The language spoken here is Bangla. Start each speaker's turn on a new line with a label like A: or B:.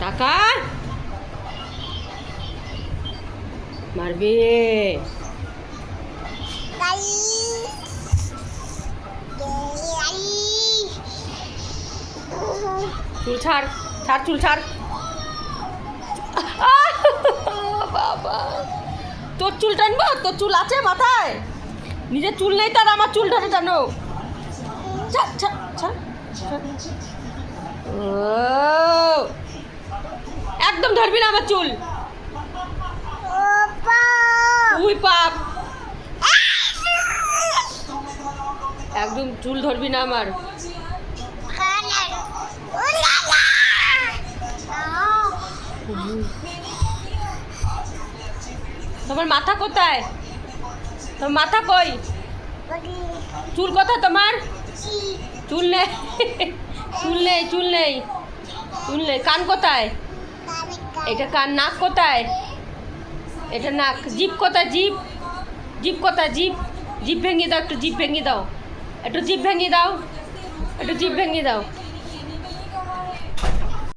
A: টাকা মারবে। চুল ছাড়, ছাড় চুল ছাড়। বাবা, তোর চুল টানবো? তোর চুল আছে মাথায়? নিজের চুল নেই তার আমার চুল ধরে টানো। ছাড় ছাড় ছাড়। ও একদম ধরবি না আমার চুল। তুই পাপ, একদম চুল ধরবি না আমার। তোমার মাথা কোথায়? তোমার মাথা কই? চুল কোথায় তোমার? চুল নেই, চুল নেই, চুল নেই, চুল নেই। কান কোথায়? এটা কান। নাক কোথায়? এটা নাক। জিভ কোথায়? জিভ, জিভ কোথায়? জিভ, জিভ ভেঙে দাও, একটু জিভ ভেঙে দাও, একটু জিভ ভেঙে দাও, একটু জিভ ভেঙে দাও।